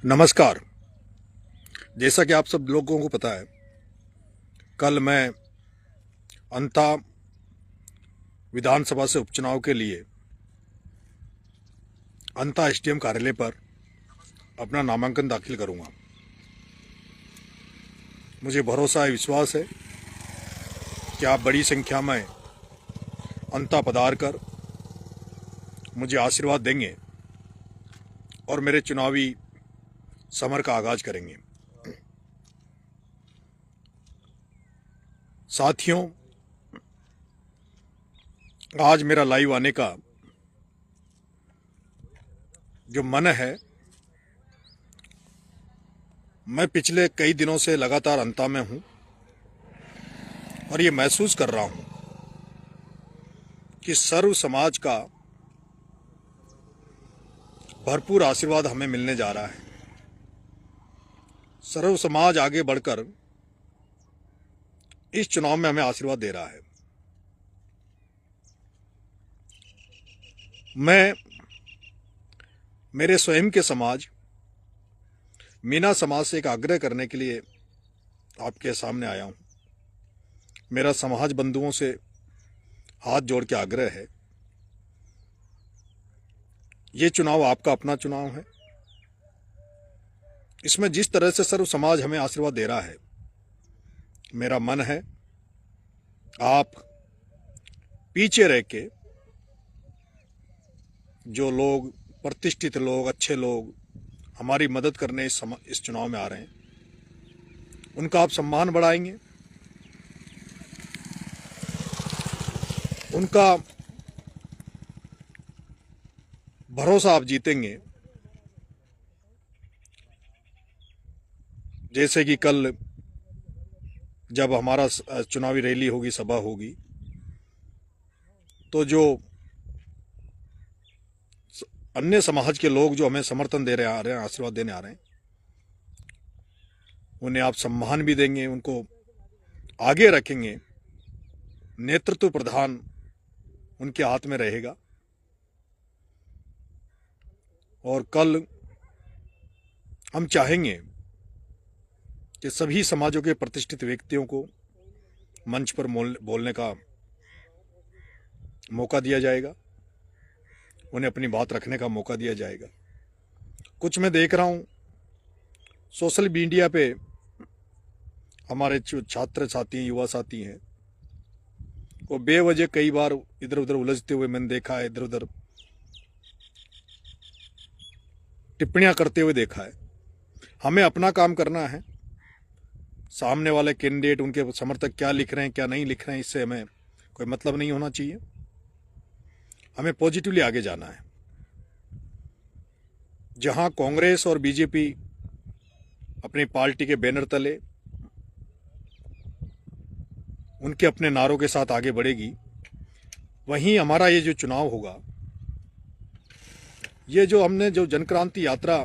नमस्कार। जैसा कि आप सब लोगों को पता है, कल मैं अंता विधानसभा से उपचुनाव के लिए अंता एसडीएम कार्यालय पर अपना नामांकन दाखिल करूंगा। मुझे भरोसा है, विश्वास है कि आप बड़ी संख्या में अंता पधार कर मुझे आशीर्वाद देंगे और मेरे चुनावी समर का आगाज करेंगे। साथियों, आज मेरा लाइव आने का जो मन है, मैं पिछले कई दिनों से लगातार अंता में हूं और ये महसूस कर रहा हूं कि सर्व समाज का भरपूर आशीर्वाद हमें मिलने जा रहा है। सर्व समाज आगे बढ़कर इस चुनाव में हमें आशीर्वाद दे रहा है। मैं मेरे स्वयं के समाज मीना समाज से एक आग्रह करने के लिए आपके सामने आया हूं। मेरा समाज बंधुओं से हाथ जोड़ के आग्रह है, ये चुनाव आपका अपना चुनाव है। इसमें जिस तरह से सर्व समाज हमें आशीर्वाद दे रहा है, मेरा मन है आप पीछे रह के जो लोग प्रतिष्ठित लोग, अच्छे लोग हमारी मदद करने इस चुनाव में आ रहे हैं, उनका आप सम्मान बढ़ाएंगे, उनका भरोसा आप जीतेंगे। जैसे कि कल जब हमारा चुनावी रैली होगी, सभा होगी, तो जो अन्य समाज के लोग जो हमें समर्थन दे रहे आ रहे हैं, आशीर्वाद देने आ रहे हैं, उन्हें आप सम्मान भी देंगे, उनको आगे रखेंगे। नेतृत्व प्रधान उनके हाथ में रहेगा और कल हम चाहेंगे कि सभी समाजों के प्रतिष्ठित व्यक्तियों को मंच पर बोलने का मौका दिया जाएगा, उन्हें अपनी बात रखने का मौका दिया जाएगा। कुछ मैं देख रहा हूं सोशल मीडिया पे, हमारे छात्र साथी, युवा साथी हैं, वो बेवजह कई बार इधर उधर उलझते हुए मैंने देखा है, इधर उधर टिप्पणियां करते हुए देखा है। हमें अपना काम करना है। सामने वाले कैंडिडेट, उनके समर्थक क्या लिख रहे हैं, क्या नहीं लिख रहे हैं, इससे हमें कोई मतलब नहीं होना चाहिए। हमें पॉजिटिवली आगे जाना है। जहां कांग्रेस और बीजेपी अपनी पार्टी के बैनर तले उनके अपने नारों के साथ आगे बढ़ेगी, वहीं हमारा ये जो चुनाव होगा, ये जो हमने जो जनक्रांति यात्रा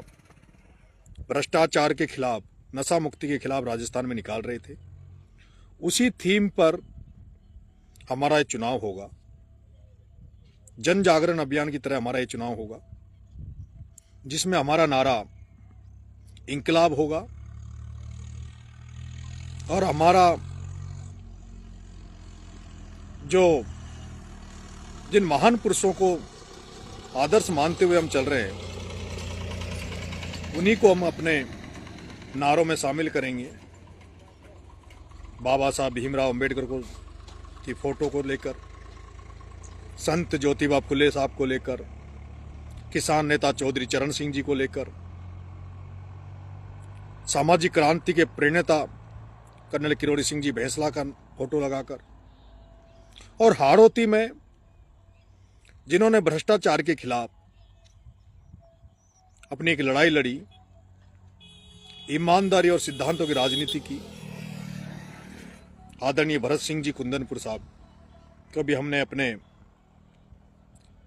भ्रष्टाचार के खिलाफ, नशा मुक्ति के खिलाफ राजस्थान में निकाल रहे थे, उसी थीम पर हमारा ये चुनाव होगा। जन जागरण अभियान की तरह हमारा ये चुनाव होगा, जिसमें हमारा नारा इंकलाब होगा और हमारा जो जिन महान पुरुषों को आदर्श मानते हुए हम चल रहे हैं, उन्हीं को हम अपने नारों में शामिल करेंगे। बाबा साहब भीमराव अंबेडकर को की फोटो को लेकर, संत ज्योतिबा फुले साहब को लेकर, किसान नेता चौधरी चरण सिंह जी को लेकर, सामाजिक क्रांति के प्रणेता कर्नल किरोड़ी सिंह जी भैंसला का फोटो लगाकर, और हाड़ौती में जिन्होंने भ्रष्टाचार के खिलाफ अपनी एक लड़ाई लड़ी, ईमानदारी और सिद्धांतों की राजनीति की, आदरणीय भरत सिंह जी कुंदनपुर साहब को भी हमने अपने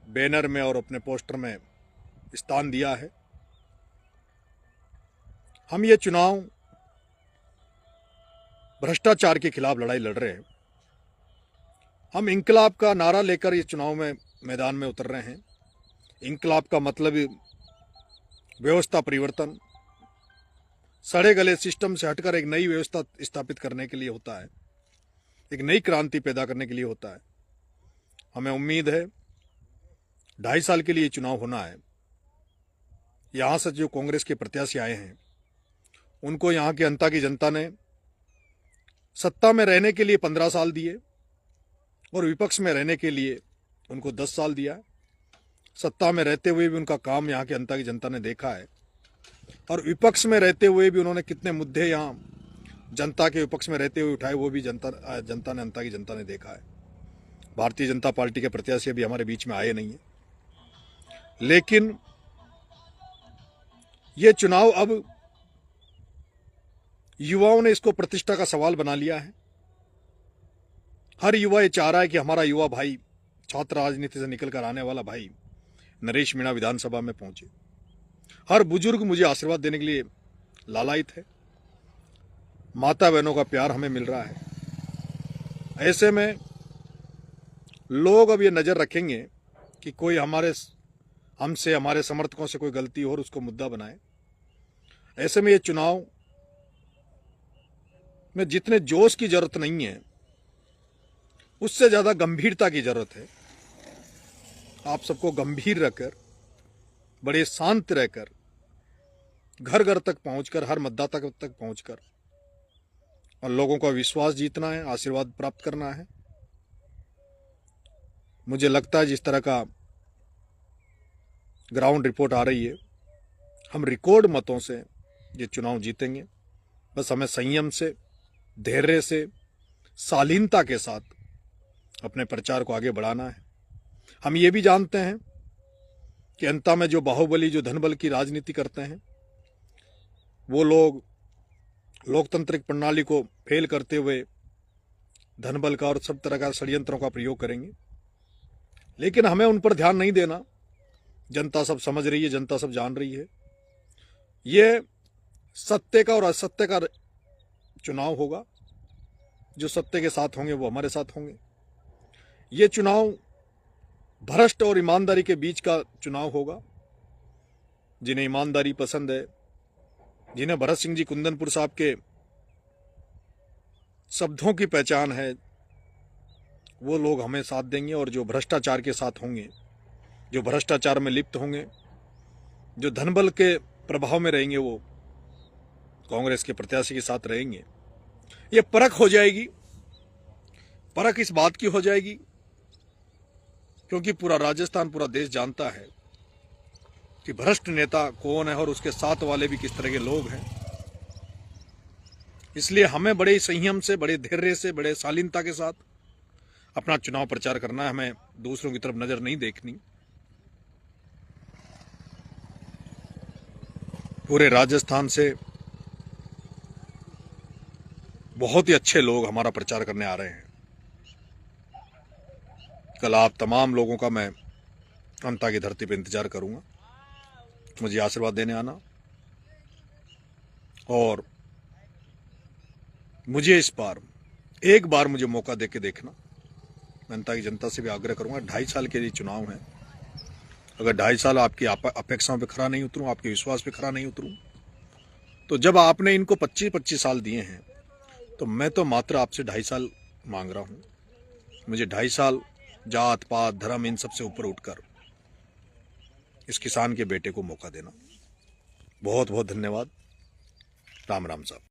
बैनर में और अपने पोस्टर में स्थान दिया है। हम ये चुनाव भ्रष्टाचार के खिलाफ लड़ाई लड़ रहे हैं। हम इंकलाब का नारा लेकर ये चुनाव में मैदान में उतर रहे हैं। इंकलाब का मतलब व्यवस्था परिवर्तन, सड़े गले सिस्टम से हटकर एक नई व्यवस्था स्थापित करने के लिए होता है, एक नई क्रांति पैदा करने के लिए होता है। हमें उम्मीद है 2.5 साल के लिए चुनाव होना है। यहाँ से जो कांग्रेस के प्रत्याशी आए हैं उनको यहाँ की जनता ने सत्ता में रहने के लिए 15 साल दिए और विपक्ष में रहने के लिए उनको 10 साल दिया। सत्ता में रहते हुए भी उनका काम यहाँ की जनता ने देखा है और विपक्ष में रहते हुए भी उन्होंने कितने मुद्दे यहाँ जनता के विपक्ष में रहते हुए उठाए वो भी जनता ने देखा है। भारतीय जनता पार्टी के प्रत्याशी अभी हमारे बीच में आए नहीं है, लेकिन ये चुनाव अब युवाओं ने इसको प्रतिष्ठा का सवाल बना लिया है। हर युवा ये चाह रहा है कि हमारा युवा भाई, छात्र राजनीति से निकलकर आने वाला भाई नरेश मीणा विधानसभा में पहुंचे। हर बुजुर्ग मुझे आशीर्वाद देने के लिए लालायित है। माता बहनों का प्यार हमें मिल रहा है। ऐसे में लोग अब ये नजर रखेंगे कि कोई हमसे हमारे समर्थकों से कोई गलती हो और उसको मुद्दा बनाए। ऐसे में ये चुनाव में जितने जोश की जरूरत नहीं है, उससे ज्यादा गंभीरता की जरूरत है। आप सबको गंभीर रखकर, बड़े शांत रहकर, घर घर तक पहुंचकर, हर मतदाता तक पहुंचकर और लोगों का विश्वास जीतना है, आशीर्वाद प्राप्त करना है। मुझे लगता है जिस तरह का ग्राउंड रिपोर्ट आ रही है, हम रिकॉर्ड मतों से ये चुनाव जीतेंगे। बस हमें संयम से, धैर्य से, शालीनता के साथ अपने प्रचार को आगे बढ़ाना है। हम ये भी जानते हैं कि अंत में जो बाहुबली, जो धनबल की राजनीति करते हैं, वो लोग लोकतांत्रिक प्रणाली को फेल करते हुए धनबल का और सब तरह का षड्यंत्रों का प्रयोग करेंगे। लेकिन हमें उन पर ध्यान नहीं देना। जनता सब समझ रही है, जनता सब जान रही है। ये सत्य का और असत्य का चुनाव होगा। जो सत्य के साथ होंगे वो हमारे साथ होंगे। ये चुनाव भ्रष्ट और ईमानदारी के बीच का चुनाव होगा। जिन्हें ईमानदारी पसंद है, जिन्हें भरत सिंह जी कुंदनपुर साहब के शब्दों की पहचान है, वो लोग हमें साथ देंगे। और जो भ्रष्टाचार के साथ होंगे, जो भ्रष्टाचार में लिप्त होंगे, जो धनबल के प्रभाव में रहेंगे, वो कांग्रेस के प्रत्याशी के साथ रहेंगे। ये परख हो जाएगी। परख इस बात की हो जाएगी क्योंकि पूरा राजस्थान, पूरा देश जानता है कि भ्रष्ट नेता कौन है और उसके साथ वाले भी किस तरह के लोग हैं। इसलिए हमें बड़े संयम से, बड़े धैर्य से, बड़े शालीनता के साथ अपना चुनाव प्रचार करना है। हमें दूसरों की तरफ नजर नहीं देखनी। पूरे राजस्थान से बहुत ही अच्छे लोग हमारा प्रचार करने आ रहे हैं। कल आप तमाम लोगों का मैं अंता की धरती पर इंतजार करूंगा। मुझे आशीर्वाद देने आना और मुझे इस बार एक बार मुझे मौका देके देखना। मैं अंता की जनता से भी आग्रह करूंगा। 2.5 साल के लिए चुनाव है। अगर 2.5 साल आपकी अपेक्षाओं पे खरा नहीं उतरूं, आपके विश्वास पे खरा नहीं उतरूं, तो जब आपने इनको 25-25 साल दिए हैं, तो मैं तो मात्र आपसे 2.5 साल मांग रहा हूं। मुझे 2.5 साल जात पात धर्म इन सबसे ऊपर उठकर इस किसान के बेटे को मौका देना। बहुत बहुत धन्यवाद। राम राम साहब।